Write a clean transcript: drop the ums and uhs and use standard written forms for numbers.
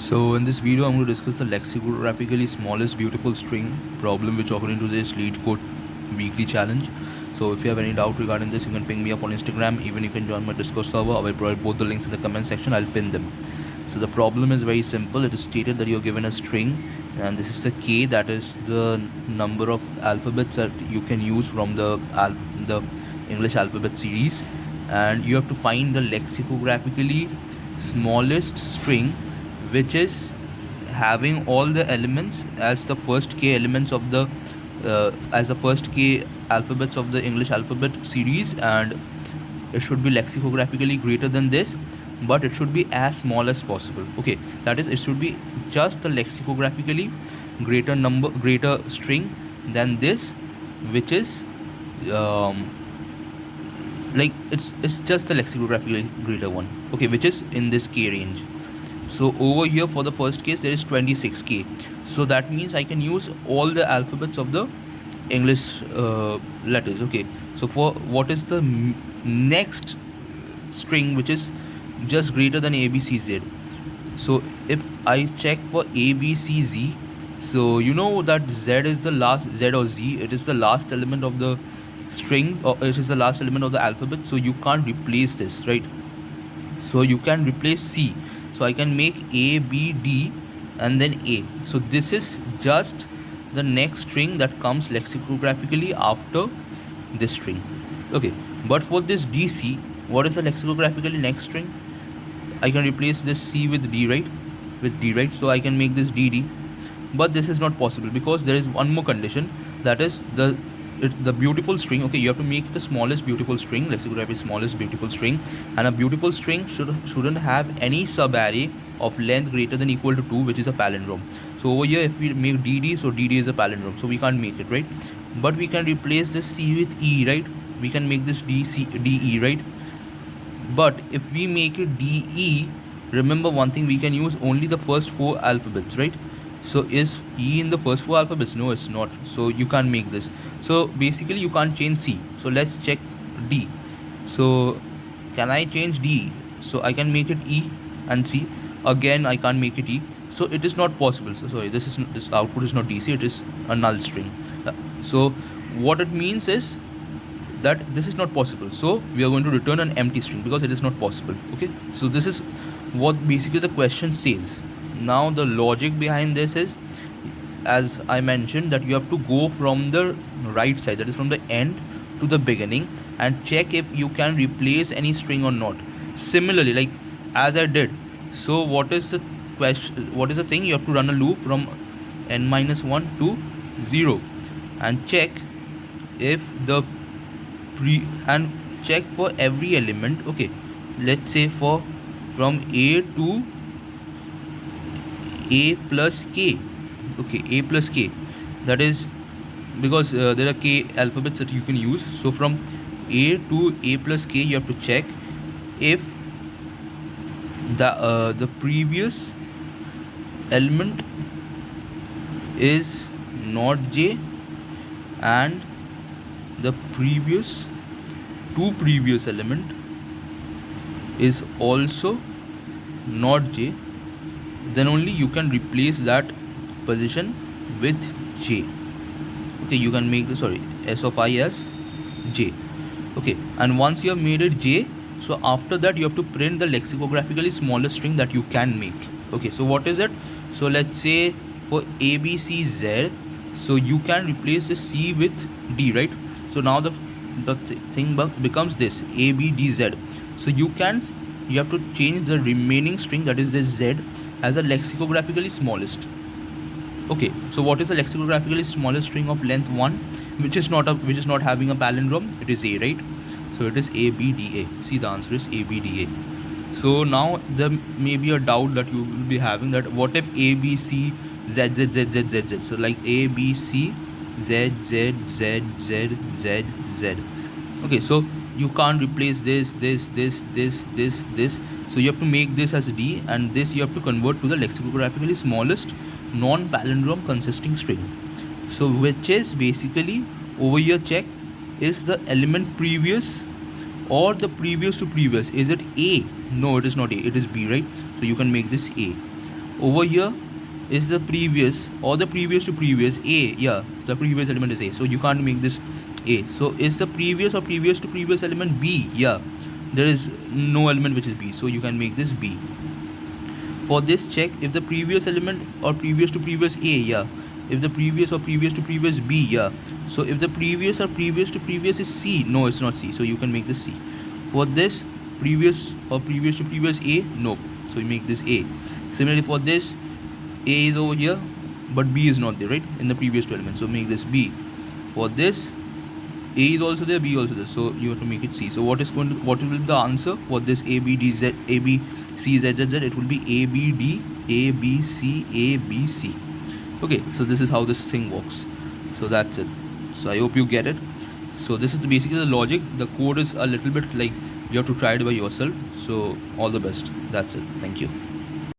So in this video I'm going to discuss the lexicographically smallest beautiful string problem which according to this LEETCODE weekly challenge. So if you have any doubt regarding this, you can ping me up on Instagram. Even you can join my Discord server. I will provide both the links in the comment section. I'll pin them. So the problem is very simple. It is stated that you're given a string and this is the k, that is the number of alphabets that you can use from the English alphabet series, and you have to find the lexicographically smallest string which is having all the elements as the first k elements of the as the first k alphabets of the English alphabet series, and it should be lexicographically greater than this, but it should be as small as possible. Okay, that is, it should be just the lexicographically greater string than this, which is um, like it's just the lexicographically greater one, okay, which is in this k range. So over here for the first case there is 26k, so that means I can use all the alphabets of the English letters. Okay, so for what is the next string which is just greater than ABCZ? So if I check for ABCZ, so you know that Z is the last, Z or Z, it is the last element of the string, or it is the last element of the alphabet, so you can't replace this, right? So you can replace C, so I can make A, B, D and then A. So this is just the next string that comes lexicographically after this string. Okay, but for this DC, what is the lexicographically next string? I can replace this C with D, right? With D, right? So I can make this DD, but this is not possible because there is one more condition, that is the beautiful string. Okay, you have to make the smallest beautiful string, lexicography smallest beautiful string, and a beautiful string shouldn't have any subarray of length greater than equal to 2, which is a palindrome. So over here if we make DD, so DD is a palindrome, so we can't make it, right? But we can replace this C with E, right? We can make this DE, right? But if we make it DE, remember one thing, we can use only the first 4 alphabets, right? So is E in the first 4 alphabets? No, it's not. So you can't make this. So basically you can't change C. So let's check D. So can I change D? So I can make it E and C. Again I can't make it E. So it is not possible. So sorry, this output is not DC, it is a null string. So what it means is that this is not possible, so we are going to return an empty string because it is not possible. Okay, so this is what basically the question says. Now the logic behind this is, as I mentioned, that you have to go from the right side, that is from the end to the beginning, and check if you can replace any string or not. Similarly, like as I did, so what is the question, what is the thing, you have to run a loop from n-1 to 0 and check if the and check for every element. Okay, let's say for from A to A plus K. Okay, A plus K, that is because there are K alphabets that you can use. So from A to A plus K, you have to check if the previous element is not J and the previous element is also not J, then only you can replace that position with J. Okay, you can make the S of I as J. Okay, and once you have made it J, so after that you have to print the lexicographically smallest string that you can make. Okay, so what is it? So let's say for ABCZ, so you can replace the C with D, right? So now the thing becomes this ABDZ. So you have to change the remaining string, that is this Z, as a lexicographically smallest. Okay, so what is the lexicographically smallest string of length 1, which is not having a palindrome? It is A, right? So it is ABDA. See, the answer is ABDA. So now there may be a doubt that you will be having, that what if ABC Z. So like ABC Z. Okay, so you can't replace this. So you have to make this as D, and this you have to convert to the lexicographically smallest non-palindrome consisting string. So which is basically over here, check, is the element previous or the previous to previous. Is it A? No, it is not A, it is B, right? So you can make this A. over here is the previous or the previous to previous a. Yeah, the previous element is a, so you can't make this a. So is the previous or previous to previous element b? Yeah, there is no element which is b, so you can make this b. For this, check if the previous element or previous to previous a. Yeah, if the previous or previous to previous b. Yeah, so if the previous or previous to previous is c. No, it's not c, so you can make this c. For this, previous or previous to previous a. Nope, so you make this a. Similarly for this, a is over here but b is not there, right, in the previous two elements, so make this b. For this, a is also there, b also there, so you have to make it c. So what will be the answer for this a b d z, a b c z z z? It will be a b d, a b c, a b c. Okay, so this is how this thing works. So that's it. So I hope you get it. So this is basically the logic. The code is a little bit like you have to try it by yourself. So all the best. That's it. Thank you.